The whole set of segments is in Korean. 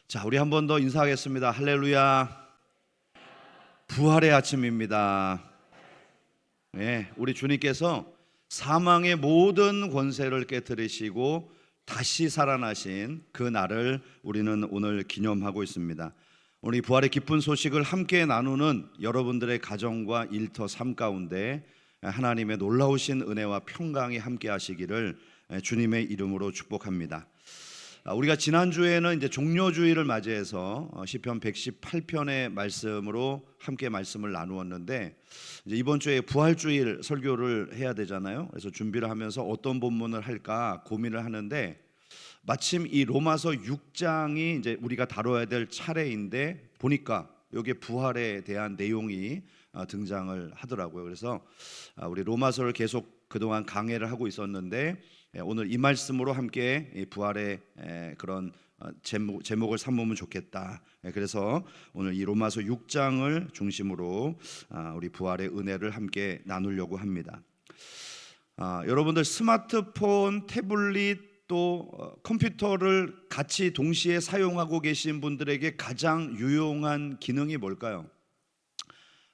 자, 우리 한 번 더 인사하겠습니다. 할렐루야. 부활의 아침입니다. 네, 우리 주님께서 사망의 모든 권세를 깨뜨리시고 다시 살아나신 그 날을 우리는 오늘 기념하고 있습니다. 우리 부활의 기쁜 소식을 함께 나누는 여러분들의 가정과 일터 삶 가운데 하나님의 놀라우신 은혜와 평강이 함께 하시기를 주님의 이름으로 축복합니다. 우리가 지난주에는 이제 종료주일을 맞이해서 시편 118편의 말씀으로 함께 말씀을 나누었는데, 이제 이번 주에 부활주일 설교를 해야 되잖아요. 그래서 준비를 하면서 어떤 본문을 할까 고민을 하는데, 마침 이 로마서 6장이 이제 우리가 다뤄야 될 차례인데 보니까 여기에 부활에 대한 내용이 등장을 하더라고요. 그래서 우리 로마서를 계속 그동안 강해를 하고 있었는데, 오늘 이 말씀으로 함께 부활의 그런 제목을 삼으면 좋겠다. 그래서 오늘 이 로마서 6장을 중심으로 우리 부활의 은혜를 함께 나누려고 합니다. 여러분들 스마트폰, 태블릿 또 컴퓨터를 같이 동시에 사용하고 계신 분들에게 가장 유용한 기능이 뭘까요?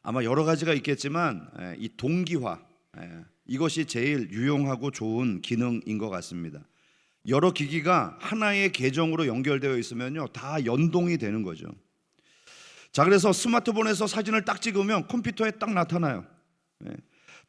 아마 여러 가지가 있겠지만 이 동기화, 이것이 제일 유용하고 좋은 기능인 것 같습니다. 여러 기기가 하나의 계정으로 연결되어 있으면요, 다 연동이 되는 거죠. 자, 그래서 스마트폰에서 사진을 딱 찍으면 컴퓨터에 딱 나타나요.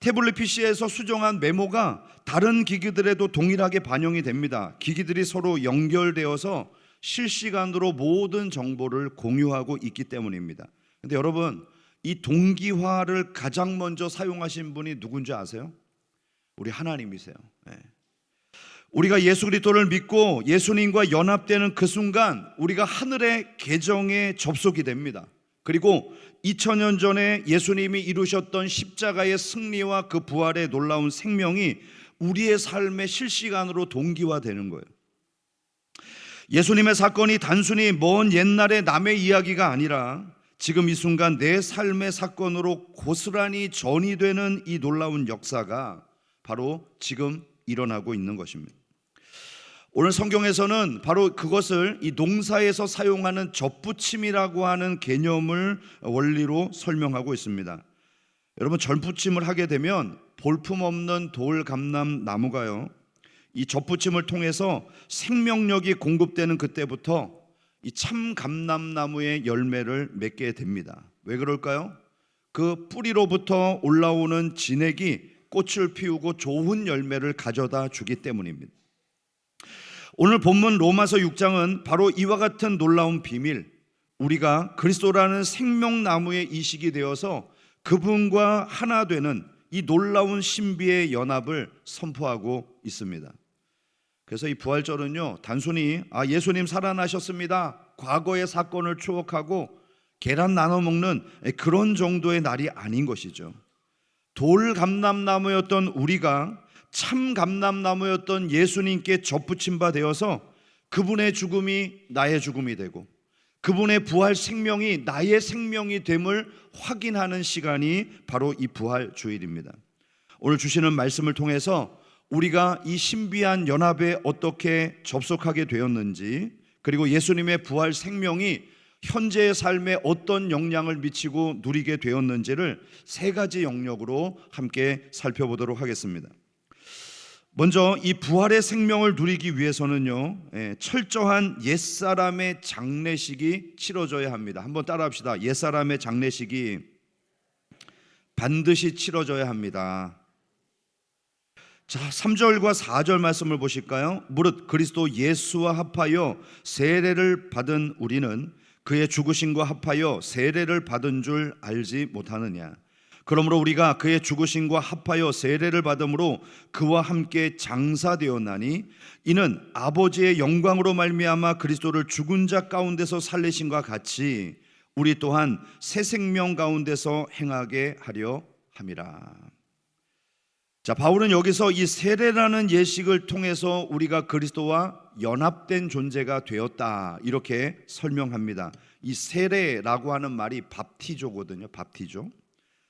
태블릿 PC에서 수정한 메모가 다른 기기들에도 동일하게 반영이 됩니다. 기기들이 서로 연결되어서 실시간으로 모든 정보를 공유하고 있기 때문입니다. 근데 여러분, 이 동기화를 가장 먼저 사용하신 분이 누군지 아세요? 우리 하나님이세요. 우리가 예수 그리스도를 믿고 예수님과 연합되는 그 순간 우리가 하늘의 계정에 접속이 됩니다. 그리고 2000년 전에 예수님이 이루셨던 십자가의 승리와 그 부활의 놀라운 생명이 우리의 삶에 실시간으로 동기화되는 거예요. 예수님의 사건이 단순히 먼 옛날의 남의 이야기가 아니라 지금 이 순간 내 삶의 사건으로 고스란히 전이되는 이 놀라운 역사가 바로 지금 일어나고 있는 것입니다. 오늘 성경에서는 바로 그것을 이 농사에서 사용하는 접붙임이라고 하는 개념을 원리로 설명하고 있습니다. 여러분, 접붙임을 하게 되면 볼품없는 돌감람 나무가요, 이 접붙임을 통해서 생명력이 공급되는 그때부터 이 참감람나무의 열매를 맺게 됩니다. 왜 그럴까요? 그 뿌리로부터 올라오는 진액이 꽃을 피우고 좋은 열매를 가져다 주기 때문입니다. 오늘 본문 로마서 6장은 바로 이와 같은 놀라운 비밀, 우리가 그리스도라는 생명나무의 이식이 되어서 그분과 하나 되는 이 놀라운 신비의 연합을 선포하고 있습니다. 그래서 이 부활절은요, 단순히 예수님 살아나셨습니다, 과거의 사건을 추억하고 계란 나눠 먹는 그런 정도의 날이 아닌 것이죠. 돌감람나무였던 우리가 참감람나무였던 예수님께 접붙임 바 되어서 그분의 죽음이 나의 죽음이 되고 그분의 부활 생명이 나의 생명이 됨을 확인하는 시간이 바로 이 부활 주일입니다. 오늘 주시는 말씀을 통해서 우리가 이 신비한 연합에 어떻게 접속하게 되었는지, 그리고 예수님의 부활 생명이 현재의 삶에 어떤 영향을 미치고 누리게 되었는지를 세 가지 영역으로 함께 살펴보도록 하겠습니다. 먼저 이 부활의 생명을 누리기 위해서는요, 철저한 옛사람의 장례식이 치러져야 합니다. 한번 따라합시다. 옛사람의 장례식이 반드시 치러져야 합니다. 자, 3절과 4절 말씀을 보실까요? 무릇 그리스도 예수와 합하여 세례를 받은 우리는 그의 죽으심과 합하여 세례를 받은 줄 알지 못하느냐. 그러므로 우리가 그의 죽으심과 합하여 세례를 받음으로 그와 함께 장사되었나니 이는 아버지의 영광으로 말미암아 그리스도를 죽은 자 가운데서 살리심과 같이 우리 또한 새 생명 가운데서 행하게 하려 함이라. 자, 바울은 여기서 이 세례라는 예식을 통해서 우리가 그리스도와 연합된 존재가 되었다, 이렇게 설명합니다. 이 세례라고 하는 말이 밥티조거든요. 밥티조.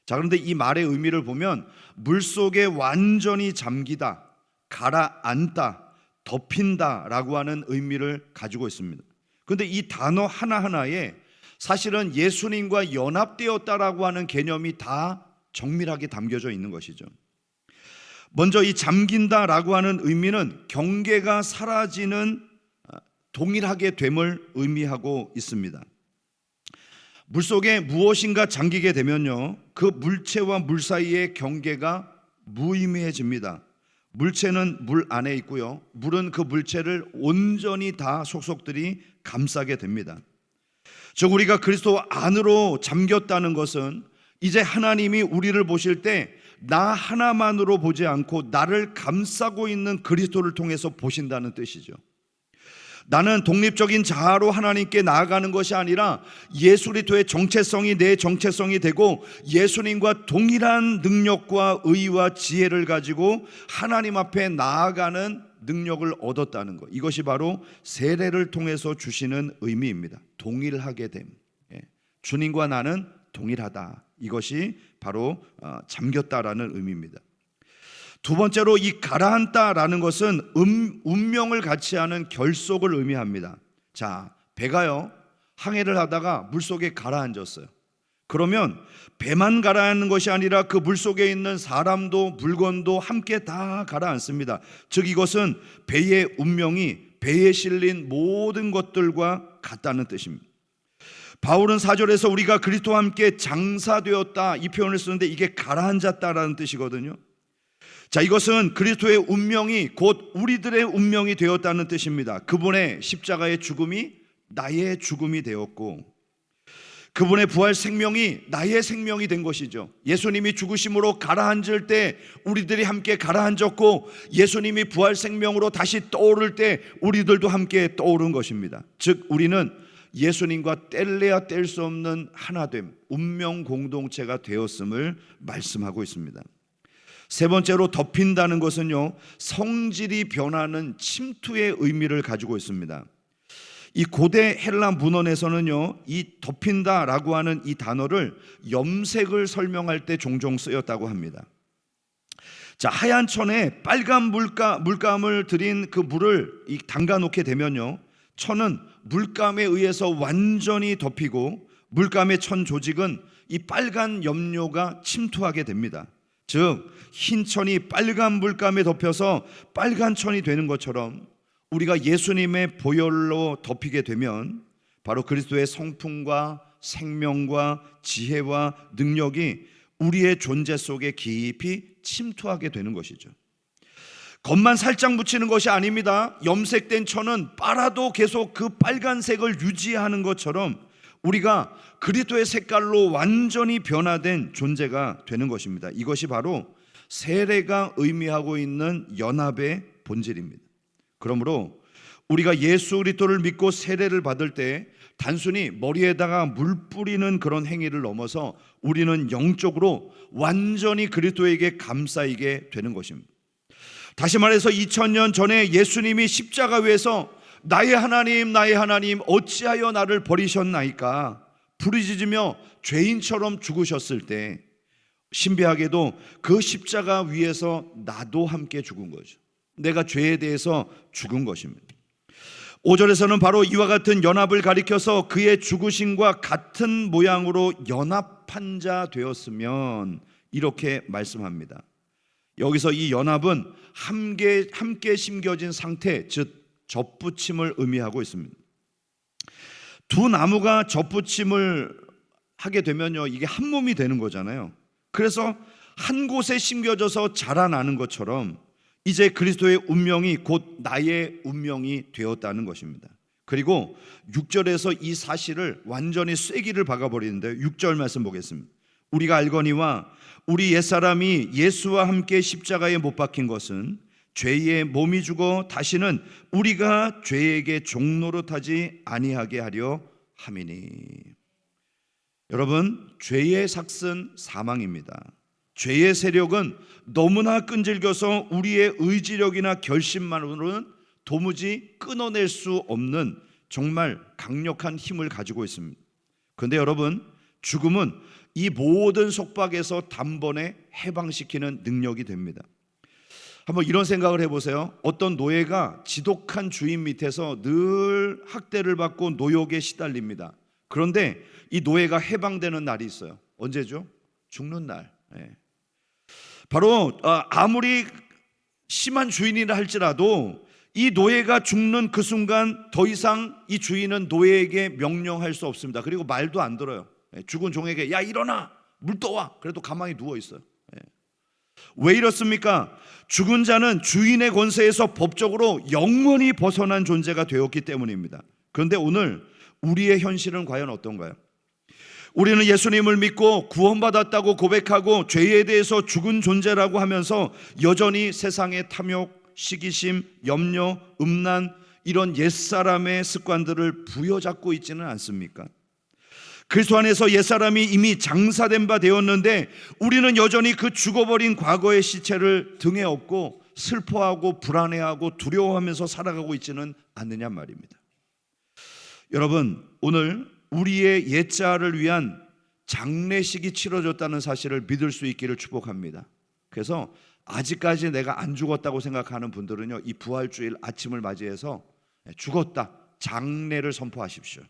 자, 그런데 이 말의 의미를 보면 물속에 완전히 잠기다, 가라앉다, 덮인다 라고 하는 의미를 가지고 있습니다. 그런데 이 단어 하나하나에 사실은 예수님과 연합되었다라고 하는 개념이 다 정밀하게 담겨져 있는 것이죠. 먼저 이 잠긴다라고 하는 의미는 경계가 사라지는, 동일하게 됨을 의미하고 있습니다. 물속에 무엇인가 잠기게 되면요, 그 물체와 물 사이의 경계가 무의미해집니다. 물체는 물 안에 있고요, 물은 그 물체를 온전히 다 속속들이 감싸게 됩니다. 즉 우리가 그리스도 안으로 잠겼다는 것은 이제 하나님이 우리를 보실 때 나 하나만으로 보지 않고 나를 감싸고 있는 그리스도를 통해서 보신다는 뜻이죠. 나는 독립적인 자아로 하나님께 나아가는 것이 아니라 예수 그리스도의 정체성이 내 정체성이 되고 예수님과 동일한 능력과 의와 지혜를 가지고 하나님 앞에 나아가는 능력을 얻었다는 것, 이것이 바로 세례를 통해서 주시는 의미입니다. 동일하게 됨, 주님과 나는 동일하다, 이것이 바로 잠겼다라는 의미입니다. 두 번째로 이 가라앉다라는 것은 운명을 같이 하는 결속을 의미합니다. 자, 배가요 항해를 하다가 물속에 가라앉았어요. 그러면 배만 가라앉는 것이 아니라 그 물속에 있는 사람도 물건도 함께 다 가라앉습니다. 즉 이것은 배의 운명이 배에 실린 모든 것들과 같다는 뜻입니다. 바울은 4절에서 우리가 그리스도와 함께 장사되었다, 이 표현을 쓰는데 이게 가라앉았다라는 뜻이거든요. 자, 이것은 그리스도의 운명이 곧 우리들의 운명이 되었다는 뜻입니다. 그분의 십자가의 죽음이 나의 죽음이 되었고 그분의 부활 생명이 나의 생명이 된 것이죠. 예수님이 죽으심으로 가라앉을 때 우리들이 함께 가라앉았고 예수님이 부활 생명으로 다시 떠오를 때 우리들도 함께 떠오른 것입니다. 즉 우리는 예수님과 뗄래야 뗄 수 없는 하나됨, 운명 공동체가 되었음을 말씀하고 있습니다. 세 번째로 덮인다는 것은요, 성질이 변하는 침투의 의미를 가지고 있습니다. 이 고대 헬라 문헌에서는요, 이 덮인다라고 하는 이 단어를 염색을 설명할 때 종종 쓰였다고 합니다. 자, 하얀 천에 빨간 물감을 들인 그 물을 담가 놓게 되면요, 천은 물감에 의해서 완전히 덮이고 물감의 천 조직은 이 빨간 염료가 침투하게 됩니다. 즉 흰 천이 빨간 물감에 덮여서 빨간 천이 되는 것처럼 우리가 예수님의 보혈로 덮이게 되면 바로 그리스도의 성품과 생명과 지혜와 능력이 우리의 존재 속에 깊이 침투하게 되는 것이죠. 겉만 살짝 묻히는 것이 아닙니다. 염색된 천은 빨아도 계속 그 빨간색을 유지하는 것처럼 우리가 그리스도의 색깔로 완전히 변화된 존재가 되는 것입니다. 이것이 바로 세례가 의미하고 있는 연합의 본질입니다. 그러므로 우리가 예수 그리스도를 믿고 세례를 받을 때 단순히 머리에다가 물 뿌리는 그런 행위를 넘어서 우리는 영적으로 완전히 그리스도에게 감싸이게 되는 것입니다. 다시 말해서 2000년 전에 예수님이 십자가 위에서 나의 하나님 어찌하여 나를 버리셨나이까 부르짖으며 죄인처럼 죽으셨을 때 신비하게도 그 십자가 위에서 나도 함께 죽은 거죠. 내가 죄에 대해서 죽은 것입니다. 5절에서는 바로 이와 같은 연합을 가리켜서 그의 죽으심과 같은 모양으로 연합한 자 되었으면 이렇게 말씀합니다. 여기서 이 연합은 함께 심겨진 상태, 즉 접붙임을 의미하고 있습니다. 두 나무가 접붙임을 하게 되면요, 이게 한 몸이 되는 거잖아요. 그래서 한 곳에 심겨져서 자라나는 것처럼 이제 그리스도의 운명이 곧 나의 운명이 되었다는 것입니다. 그리고 6절에서 이 사실을 완전히 쐐기를 박아버리는데 6절 말씀 보겠습니다. 우리가 알거니와 우리 옛사람이 예수와 함께 십자가에 못 박힌 것은 죄의 몸이 죽어 다시는 우리가 죄에게 종노릇하지 아니하게 하려 함이니. 여러분, 죄의 삭은 사망입니다. 죄의 세력은 너무나 끈질겨서 우리의 의지력이나 결심만으로는 도무지 끊어낼 수 없는 정말 강력한 힘을 가지고 있습니다. 그런데 여러분, 죽음은 이 모든 속박에서 단번에 해방시키는 능력이 됩니다. 한번 이런 생각을 해보세요. 어떤 노예가 지독한 주인 밑에서 늘 학대를 받고 노역에 시달립니다. 그런데 이 노예가 해방되는 날이 있어요. 언제죠? 죽는 날. 바로 아무리 심한 주인이라 할지라도 이 노예가 죽는 그 순간 더 이상 이 주인은 노예에게 명령할 수 없습니다. 그리고 말도 안 들어요. 죽은 종에게 야 일어나 물 떠와. 그래도 가만히 누워 있어요. 왜 이렇습니까? 죽은 자는 주인의 권세에서 법적으로 영원히 벗어난 존재가 되었기 때문입니다. 그런데 오늘 우리의 현실은 과연 어떤가요? 우리는 예수님을 믿고 구원받았다고 고백하고 죄에 대해서 죽은 존재라고 하면서 여전히 세상의 탐욕, 시기심, 염려, 음란 이런 옛사람의 습관들을 부여잡고 있지는 않습니까? 그리스도 안에서 옛사람이 이미 장사된 바 되었는데 우리는 여전히 그 죽어버린 과거의 시체를 등에 업고 슬퍼하고 불안해하고 두려워하면서 살아가고 있지는 않느냐 말입니다. 여러분, 오늘 우리의 옛자를 위한 장례식이 치러졌다는 사실을 믿을 수 있기를 축복합니다. 그래서 아직까지 내가 안 죽었다고 생각하는 분들은요, 이 부활주일 아침을 맞이해서 죽었다, 장례를 선포하십시오.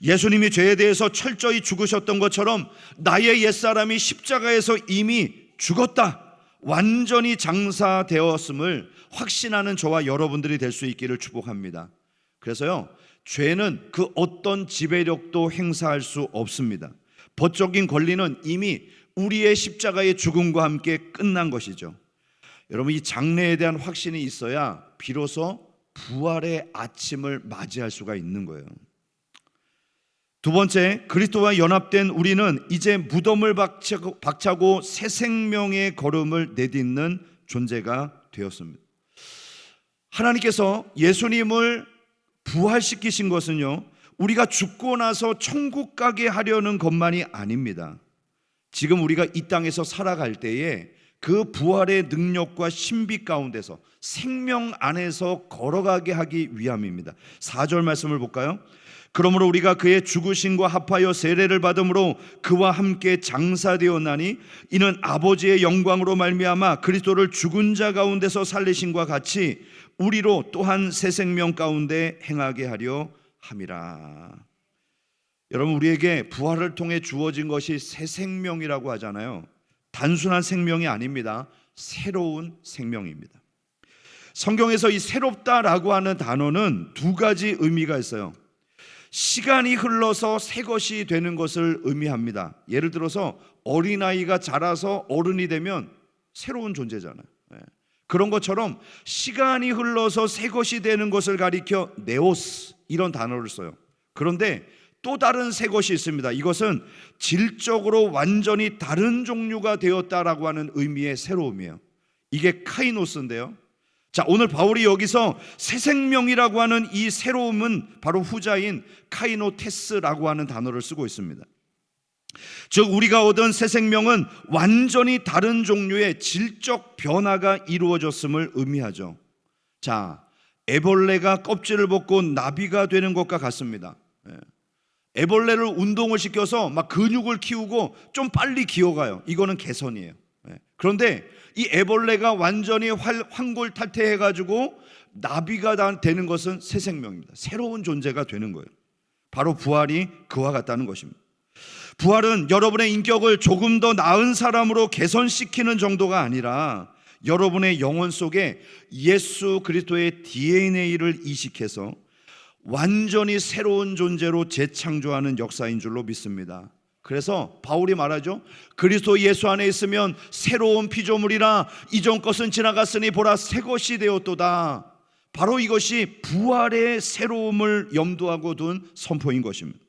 예수님이 죄에 대해서 철저히 죽으셨던 것처럼 나의 옛사람이 십자가에서 이미 죽었다, 완전히 장사되었음을 확신하는 저와 여러분들이 될 수 있기를 축복합니다. 그래서요, 죄는 그 어떤 지배력도 행사할 수 없습니다. 법적인 권리는 이미 우리의 십자가의 죽음과 함께 끝난 것이죠. 여러분, 이 장래에 대한 확신이 있어야 비로소 부활의 아침을 맞이할 수가 있는 거예요. 두 번째, 그리스도와 연합된 우리는 이제 무덤을 박차고 새 생명의 걸음을 내딛는 존재가 되었습니다. 하나님께서 예수님을 부활시키신 것은요, 우리가 죽고 나서 천국 가게 하려는 것만이 아닙니다. 지금 우리가 이 땅에서 살아갈 때에 그 부활의 능력과 신비 가운데서 생명 안에서 걸어가게 하기 위함입니다. 4절 말씀을 볼까요? 그러므로 우리가 그의 죽으심과 합하여 세례를 받음으로 그와 함께 장사되었나니 이는 아버지의 영광으로 말미암아 그리스도를 죽은 자 가운데서 살리심과 같이 우리로 또한 새 생명 가운데 행하게 하려 함이라. 여러분, 우리에게 부활을 통해 주어진 것이 새 생명이라고 하잖아요. 단순한 생명이 아닙니다. 새로운 생명입니다. 성경에서 이 새롭다라고 하는 단어는 두 가지 의미가 있어요. 시간이 흘러서 새 것이 되는 것을 의미합니다. 예를 들어서 어린아이가 자라서 어른이 되면 새로운 존재잖아요. 그런 것처럼 시간이 흘러서 새 것이 되는 것을 가리켜 네오스, 이런 단어를 써요. 그런데 또 다른 새 것이 있습니다. 이것은 질적으로 완전히 다른 종류가 되었다라고 하는 의미의 새로움이에요. 이게 카이노스인데요. 자, 오늘 바울이 여기서 새 생명이라고 하는 이 새로움은 바로 후자인 카이노테스라고 하는 단어를 쓰고 있습니다. 즉, 우리가 얻은 새 생명은 완전히 다른 종류의 질적 변화가 이루어졌음을 의미하죠. 자, 애벌레가 껍질을 벗고 나비가 되는 것과 같습니다. 애벌레를 운동을 시켜서 막 근육을 키우고 좀 빨리 기어가요. 이거는 개선이에요. 그런데 이 애벌레가 완전히 환골탈태해가지고 나비가 되는 것은 새 생명입니다. 새로운 존재가 되는 거예요. 바로 부활이 그와 같다는 것입니다. 부활은 여러분의 인격을 조금 더 나은 사람으로 개선시키는 정도가 아니라 여러분의 영혼 속에 예수 그리스도의 DNA를 이식해서 완전히 새로운 존재로 재창조하는 역사인 줄로 믿습니다. 그래서 바울이 말하죠. 그리스도 예수 안에 있으면 새로운 피조물이라 이전 것은 지나갔으니 보라 새 것이 되었도다. 바로 이것이 부활의 새로움을 염두하고 둔 선포인 것입니다.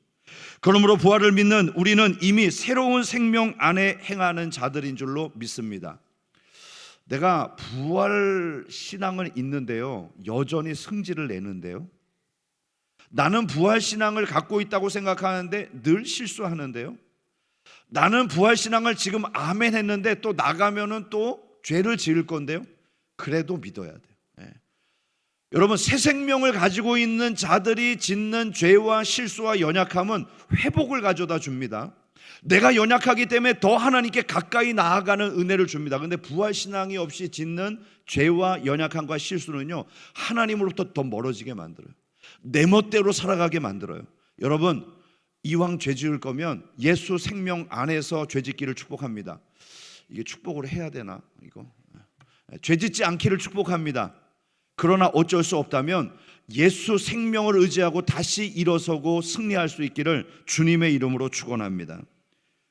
그러므로 부활을 믿는 우리는 이미 새로운 생명 안에 행하는 자들인 줄로 믿습니다. 내가 부활 신앙을 있는데요, 여전히 승질을 내는데요, 나는 부활 신앙을 갖고 있다고 생각하는데 늘 실수하는데요, 나는 부활 신앙을 지금 아멘 했는데 또 나가면은 또 죄를 지을 건데요, 그래도 믿어야 돼요. 여러분, 새 생명을 가지고 있는 자들이 짓는 죄와 실수와 연약함은 회복을 가져다 줍니다. 내가 연약하기 때문에 더 하나님께 가까이 나아가는 은혜를 줍니다. 그런데 부활신앙이 없이 짓는 죄와 연약함과 실수는요, 하나님으로부터 더 멀어지게 만들어요. 내 멋대로 살아가게 만들어요. 여러분, 이왕 죄 지을 거면 예수 생명 안에서 죄 짓기를 축복합니다. 이게 축복을 해야 되나? 이거 죄 짓지 않기를 축복합니다. 그러나 어쩔 수 없다면 예수 생명을 의지하고 다시 일어서고 승리할 수 있기를 주님의 이름으로 축원합니다.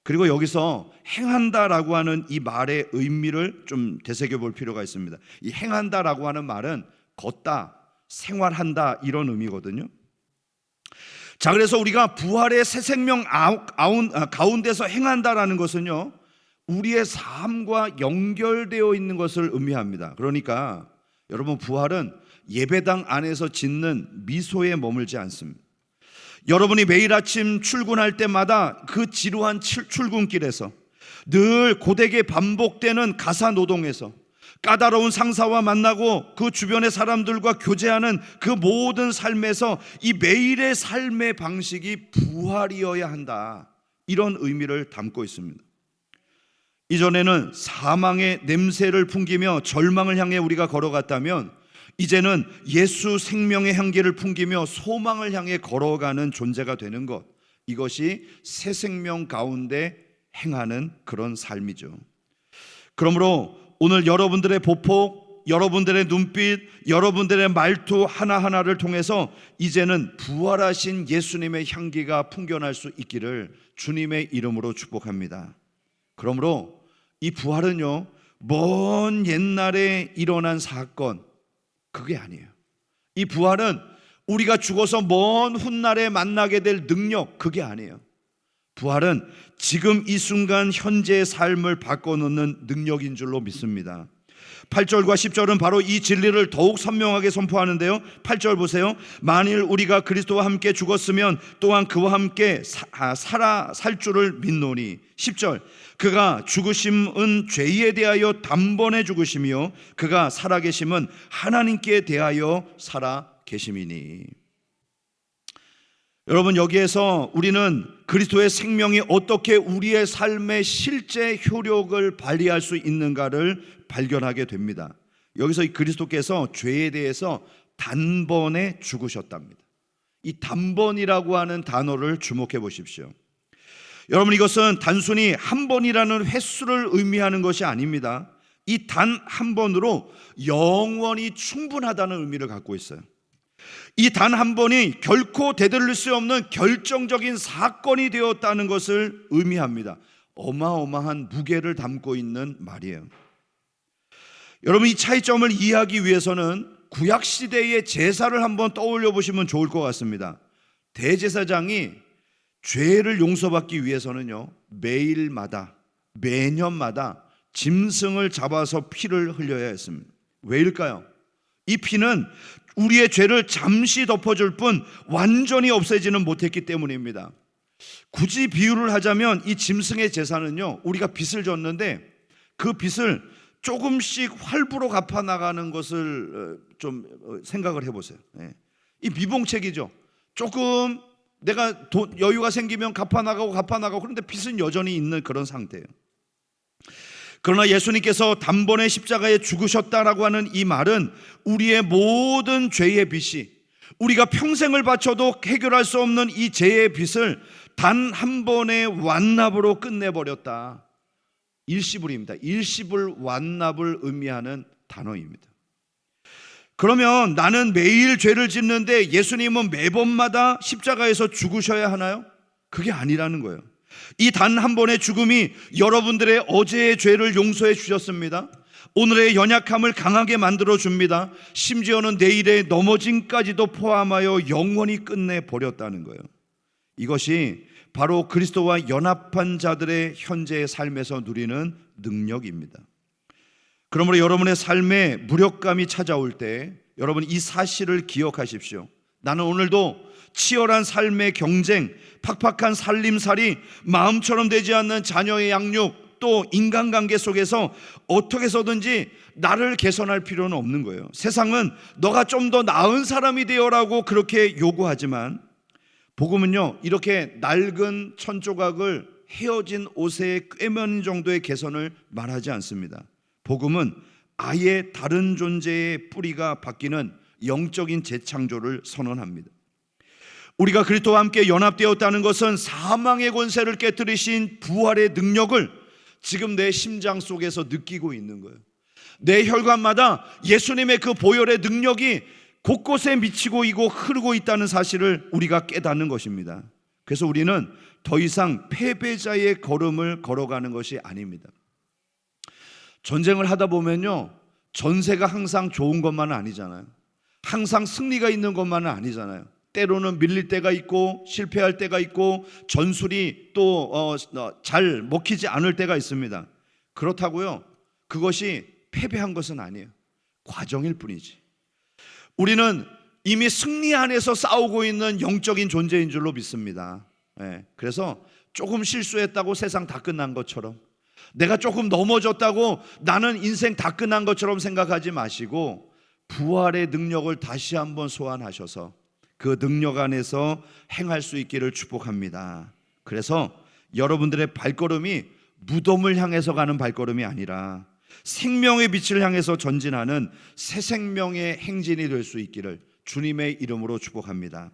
그리고 여기서 행한다라고 하는 이 말의 의미를 좀 되새겨 볼 필요가 있습니다. 이 행한다라고 하는 말은 걷다, 생활한다 이런 의미거든요. 자, 그래서 우리가 부활의 새 생명 가운데서 행한다라는 것은요, 우리의 삶과 연결되어 있는 것을 의미합니다. 그러니까 여러분, 부활은 예배당 안에서 짓는 미소에 머물지 않습니다. 여러분이 매일 아침 출근할 때마다 그 지루한 출근길에서, 늘 고되게 반복되는 가사 노동에서, 까다로운 상사와 만나고 그 주변의 사람들과 교제하는 그 모든 삶에서 이 매일의 삶의 방식이 부활이어야 한다, 이런 의미를 담고 있습니다. 이전에는 사망의 냄새를 풍기며 절망을 향해 우리가 걸어갔다면, 이제는 예수 생명의 향기를 풍기며 소망을 향해 걸어가는 존재가 되는 것, 이것이 새 생명 가운데 행하는 그런 삶이죠. 그러므로 오늘 여러분들의 보폭, 여러분들의 눈빛, 여러분들의 말투 하나하나를 통해서 이제는 부활하신 예수님의 향기가 풍겨날 수 있기를 주님의 이름으로 축복합니다. 그러므로 이 부활은요, 먼 옛날에 일어난 사건, 그게 아니에요. 이 부활은 우리가 죽어서 먼 훗날에 만나게 될 능력, 그게 아니에요. 부활은 지금 이 순간 현재의 삶을 바꿔놓는 능력인 줄로 믿습니다. 8절과 10절은 바로 이 진리를 더욱 선명하게 선포하는데요. 8절 보세요. 만일 우리가 그리스도와 함께 죽었으면 또한 그와 함께 살 줄을 믿노니. 10절, 그가 죽으심은 죄에 대하여 단번에 죽으심이요 그가 살아계심은 하나님께 대하여 살아계심이니. 여러분, 여기에서 우리는 그리스도의 생명이 어떻게 우리의 삶의 실제 효력을 발휘할 수 있는가를 발견하게 됩니다. 여기서 이 그리스도께서 죄에 대해서 단번에 죽으셨답니다. 이 단번이라고 하는 단어를 주목해 보십시오. 여러분, 이것은 단순히 한 번이라는 횟수를 의미하는 것이 아닙니다. 이 단 한 번으로 영원히 충분하다는 의미를 갖고 있어요. 이 단 한 번이 결코 되돌릴 수 없는 결정적인 사건이 되었다는 것을 의미합니다. 어마어마한 무게를 담고 있는 말이에요. 여러분, 이 차이점을 이해하기 위해서는 구약시대의 제사를 한번 떠올려 보시면 좋을 것 같습니다. 대제사장이 죄를 용서받기 위해서는요, 매년마다 짐승을 잡아서 피를 흘려야 했습니다. 왜일까요? 이 피는 우리의 죄를 잠시 덮어줄 뿐 완전히 없애지는 못했기 때문입니다. 굳이 비유를 하자면 이 짐승의 제사는요, 우리가 빚을 졌는데 그 빚을 조금씩 활부로 갚아나가는 것을 좀 생각을 해보세요. 이 미봉책이죠. 조금 내가 여유가 생기면 갚아나가고 그런데 빚은 여전히 있는 그런 상태예요. 그러나 예수님께서 단번에 십자가에 죽으셨다라고 하는 이 말은 우리의 모든 죄의 빚이, 우리가 평생을 바쳐도 해결할 수 없는 이 죄의 빚을 단 한 번의 완납으로 끝내버렸다. 일시불입니다. 일시불 완납을 의미하는 단어입니다. 그러면 나는 매일 죄를 짓는데 예수님은 매번마다 십자가에서 죽으셔야 하나요? 그게 아니라는 거예요. 이 단 한 번의 죽음이 여러분들의 어제의 죄를 용서해 주셨습니다. 오늘의 연약함을 강하게 만들어 줍니다. 심지어는 내일의 넘어짐까지도 포함하여 영원히 끝내버렸다는 거예요. 이것이 바로 그리스도와 연합한 자들의 현재의 삶에서 누리는 능력입니다. 그러므로 여러분의 삶에 무력감이 찾아올 때 여러분, 이 사실을 기억하십시오. 나는 오늘도 치열한 삶의 경쟁, 팍팍한 살림살이, 마음처럼 되지 않는 자녀의 양육, 또 인간관계 속에서 어떻게 해서든지 나를 개선할 필요는 없는 거예요. 세상은 너가 좀 더 나은 사람이 되어라고 그렇게 요구하지만 복음은요, 이렇게 낡은 천조각을 헤어진 옷에 꿰매는 정도의 개선을 말하지 않습니다. 복음은 아예 다른 존재의 뿌리가 바뀌는 영적인 재창조를 선언합니다. 우리가 그리스도와 함께 연합되었다는 것은 사망의 권세를 깨뜨리신 부활의 능력을 지금 내 심장 속에서 느끼고 있는 거예요. 내 혈관마다 예수님의 그 보혈의 능력이 곳곳에 미치고 있고 흐르고 있다는 사실을 우리가 깨닫는 것입니다. 그래서 우리는 더 이상 패배자의 걸음을 걸어가는 것이 아닙니다. 전쟁을 하다 보면요, 전세가 항상 좋은 것만은 아니잖아요. 항상 승리가 있는 것만은 아니잖아요. 때로는 밀릴 때가 있고 실패할 때가 있고 전술이 또 잘 먹히지 않을 때가 있습니다. 그렇다고요, 그것이 패배한 것은 아니에요. 과정일 뿐이지. 우리는 이미 승리 안에서 싸우고 있는 영적인 존재인 줄로 믿습니다. 그래서 조금 실수했다고 세상 다 끝난 것처럼, 내가 조금 넘어졌다고 나는 인생 다 끝난 것처럼 생각하지 마시고 부활의 능력을 다시 한번 소환하셔서 그 능력 안에서 행할 수 있기를 축복합니다. 그래서 여러분들의 발걸음이 무덤을 향해서 가는 발걸음이 아니라 생명의 빛을 향해서 전진하는 새 생명의 행진이 될 수 있기를 주님의 이름으로 축복합니다.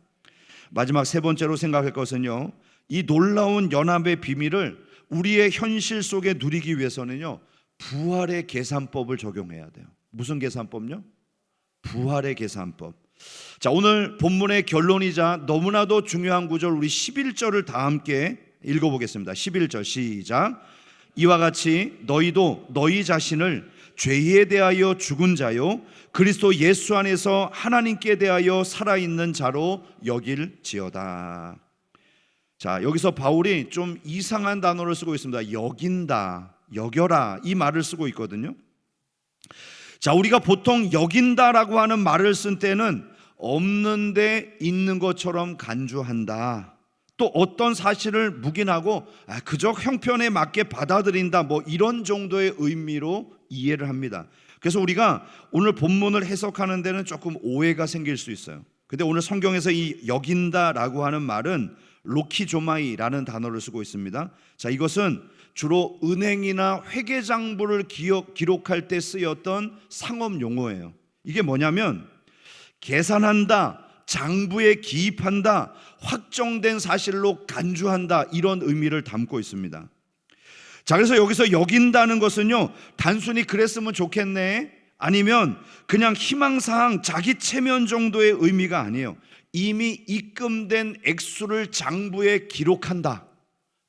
마지막 세 번째로 생각할 것은요, 이 놀라운 연합의 비밀을 우리의 현실 속에 누리기 위해서는요, 부활의 계산법을 적용해야 돼요. 무슨 계산법요? 부활의 계산법. 자, 오늘 본문의 결론이자 너무나도 중요한 구절, 우리 11절을 다 함께 읽어보겠습니다. 11절 시작. 이와 같이 너희도 너희 자신을 죄에 대하여 죽은 자요 그리스도 예수 안에서 하나님께 대하여 살아있는 자로 여길지어다. 자, 여기서 바울이 좀 이상한 단어를 쓰고 있습니다. 여긴다, 여겨라, 이 말을 쓰고 있거든요. 자, 우리가 보통 여긴다라고 하는 말을 쓴 때는 없는데 있는 것처럼 간주한다, 또 어떤 사실을 묵인하고 그저 형편에 맞게 받아들인다, 뭐 이런 정도의 의미로 이해를 합니다. 그래서 우리가 오늘 본문을 해석하는 데는 조금 오해가 생길 수 있어요. 근데 오늘 성경에서 이 여긴다라고 하는 말은 로키조마이라는 단어를 쓰고 있습니다. 자, 이것은 주로 은행이나 회계장부를 기록할 때 쓰였던 상업 용어예요. 이게 뭐냐면 계산한다, 장부에 기입한다, 확정된 사실로 간주한다, 이런 의미를 담고 있습니다. 자, 그래서 여기서 여긴다는 것은요, 단순히 그랬으면 좋겠네, 아니면 그냥 희망사항, 자기 체면 정도의 의미가 아니에요. 이미 입금된 액수를 장부에 기록한다,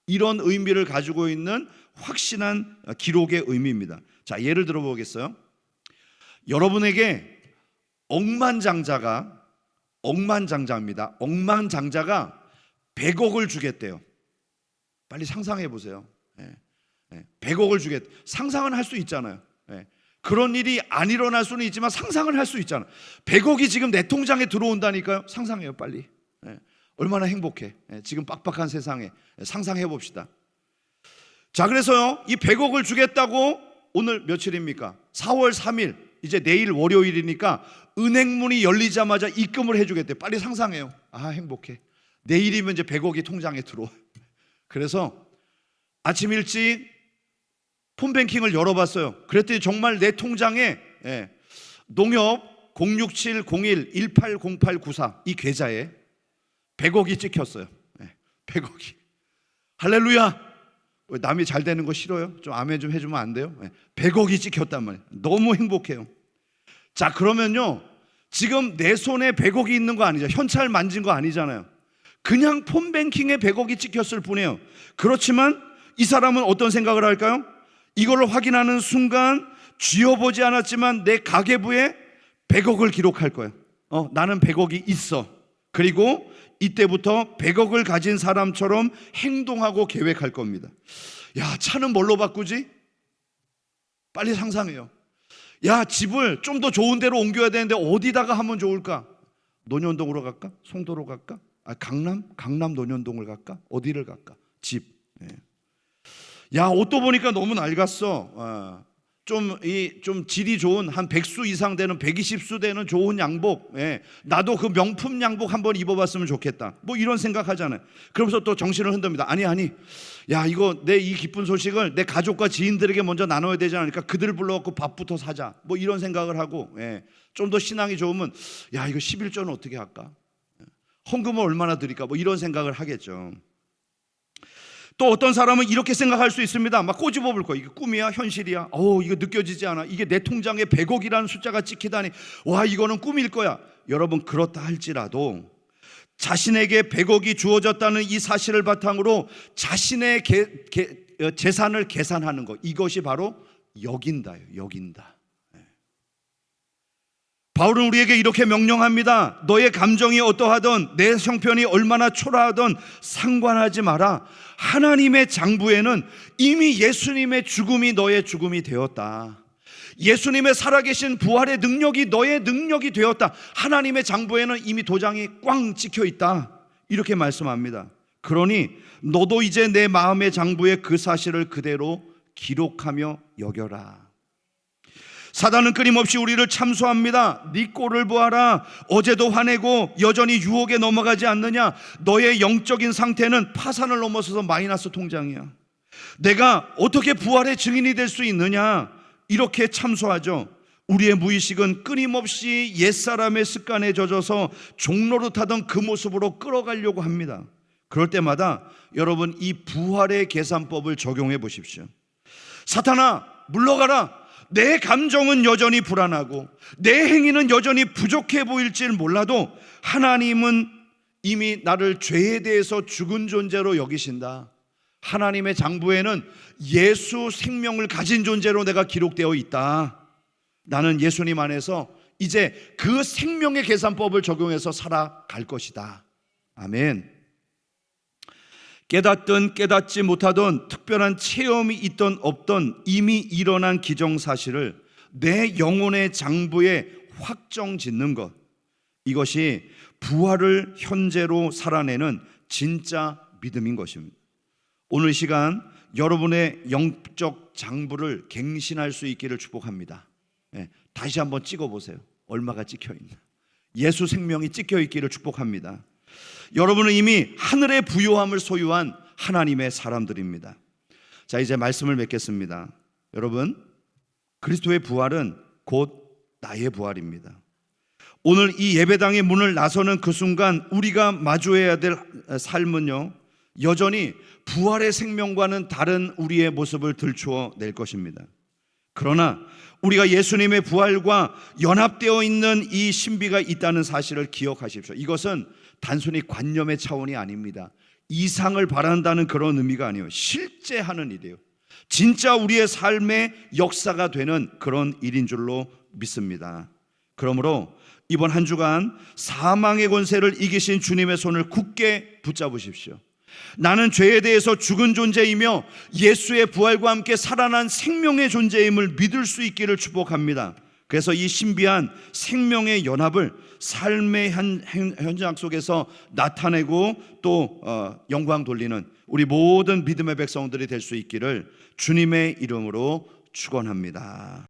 이런 의미를 가지고 있는 확신한 기록의 의미입니다. 자, 예를 들어 보겠어요. 여러분에게 억만장자입니다. 억만장자가 100억을 주겠대요. 빨리 상상해 보세요. 100억을 주겠대. 상상은 할 수 있잖아요. 그런 일이 안 일어날 수는 있지만 상상을 할 수 있잖아요. 100억이 지금 내 통장에 들어온다니까요. 상상해요, 빨리. 얼마나 행복해. 지금 빡빡한 세상에 상상해 봅시다. 자, 그래서요, 이 100억을 주겠다고, 오늘 며칠입니까? 4월 3일, 이제 내일 월요일이니까 은행문이 열리자마자 입금을 해주겠대. 빨리 상상해요. 아, 행복해. 내일이면 이제 100억이 통장에 들어와. 그래서 아침 일찍 폰뱅킹을 열어봤어요. 그랬더니 정말 내 통장에 농협 06701180894 이 계좌에 100억이 찍혔어요. 100억이. 할렐루야. 남이 잘 되는 거 싫어요? 좀 아멘 좀 해주면 안 돼요? 100억이 찍혔단 말이에요. 너무 행복해요. 자, 그러면요, 지금 내 손에 100억이 있는 거 아니죠? 현찰 만진 거 아니잖아요. 그냥 폰뱅킹에 100억이 찍혔을 뿐이에요. 그렇지만 이 사람은 어떤 생각을 할까요? 이걸 확인하는 순간 쥐어보지 않았지만 내 가계부에 100억을 기록할 거예요. 나는 100억이 있어. 그리고 이때부터 100억을 가진 사람처럼 행동하고 계획할 겁니다. 야, 차는 뭘로 바꾸지? 빨리 상상해요. 야, 집을 좀 더 좋은 데로 옮겨야 되는데 어디다가 하면 좋을까? 논현동으로 갈까? 송도로 갈까? 강남 논현동을 갈까? 어디를 갈까? 집. 야, 옷도 보니까 너무 낡았어. 좀 질이 좋은 한 100수 이상 되는 120수 되는 좋은 양복, 나도 그 명품 양복 한번 입어봤으면 좋겠다, 뭐 이런 생각하잖아요. 그러면서 또 정신을 흔듭니다. 아니 야, 이거 내 이 기쁜 소식을 내 가족과 지인들에게 먼저 나눠야 되지 않으니까 그들을 불러갖고 밥부터 사자, 뭐 이런 생각을 하고, 좀 더 신앙이 좋으면 야, 이거 11조는 어떻게 할까, 헌금을 얼마나 드릴까, 뭐 이런 생각을 하겠죠. 또 어떤 사람은 이렇게 생각할 수 있습니다. 막 꼬집어 볼 거야. 이게 꿈이야, 현실이야? 이거 느껴지지 않아? 이게 내 통장에 100억이라는 숫자가 찍히다니, 와, 이거는 꿈일 거야. 여러분, 그렇다 할지라도 자신에게 100억이 주어졌다는 이 사실을 바탕으로 자신의 재산을 계산하는 것, 이것이 바로 여긴다예요. 여긴다. 바울은 우리에게 이렇게 명령합니다. 너의 감정이 어떠하든, 내 형편이 얼마나 초라하든 상관하지 마라. 하나님의 장부에는 이미 예수님의 죽음이 너의 죽음이 되었다. 예수님의 살아계신 부활의 능력이 너의 능력이 되었다. 하나님의 장부에는 이미 도장이 꽝 찍혀 있다. 이렇게 말씀합니다. 그러니 너도 이제 내 마음의 장부에 그 사실을 그대로 기록하며 여겨라. 사단은 끊임없이 우리를 참소합니다. 네 꼴을 보아라. 어제도 화내고 여전히 유혹에 넘어가지 않느냐. 너의 영적인 상태는 파산을 넘어서서 마이너스 통장이야. 내가 어떻게 부활의 증인이 될 수 있느냐, 이렇게 참소하죠. 우리의 무의식은 끊임없이 옛사람의 습관에 젖어서 종로를 타던 그 모습으로 끌어가려고 합니다. 그럴 때마다 여러분, 이 부활의 계산법을 적용해 보십시오. 사탄아, 물러가라. 내 감정은 여전히 불안하고 내 행위는 여전히 부족해 보일지 몰라도 하나님은 이미 나를 죄에 대해서 죽은 존재로 여기신다. 하나님의 장부에는 예수 생명을 가진 존재로 내가 기록되어 있다. 나는 예수님 안에서 이제 그 생명의 계산법을 적용해서 살아갈 것이다. 아멘. 깨닫든 깨닫지 못하던 특별한 체험이 있던 없던 이미 일어난 기정사실을 내 영혼의 장부에 확정 짓는 것, 이것이 부활을 현재로 살아내는 진짜 믿음인 것입니다. 오늘 시간 여러분의 영적 장부를 갱신할 수 있기를 축복합니다. 다시 한번 찍어보세요. 얼마가 찍혀있나. 예수 생명이 찍혀있기를 축복합니다. 여러분은 이미 하늘의 부요함을 소유한 하나님의 사람들입니다. 자, 이제 말씀을 맺겠습니다. 여러분, 그리스도의 부활은 곧 나의 부활입니다. 오늘 이 예배당의 문을 나서는 그 순간 우리가 마주해야 될 삶은요, 여전히 부활의 생명과는 다른 우리의 모습을 들추어 낼 것입니다. 그러나 우리가 예수님의 부활과 연합되어 있는 이 신비가 있다는 사실을 기억하십시오. 이것은 단순히 관념의 차원이 아닙니다. 이상을 바란다는 그런 의미가 아니에요. 실제 하는 일이에요. 진짜 우리의 삶의 역사가 되는 그런 일인 줄로 믿습니다. 그러므로 이번 한 주간 사망의 권세를 이기신 주님의 손을 굳게 붙잡으십시오. 나는 죄에 대해서 죽은 존재이며 예수의 부활과 함께 살아난 생명의 존재임을 믿을 수 있기를 축복합니다. 그래서 이 신비한 생명의 연합을 삶의 현장 속에서 나타내고 또 영광 돌리는 우리 모든 믿음의 백성들이 될 수 있기를 주님의 이름으로 축원합니다.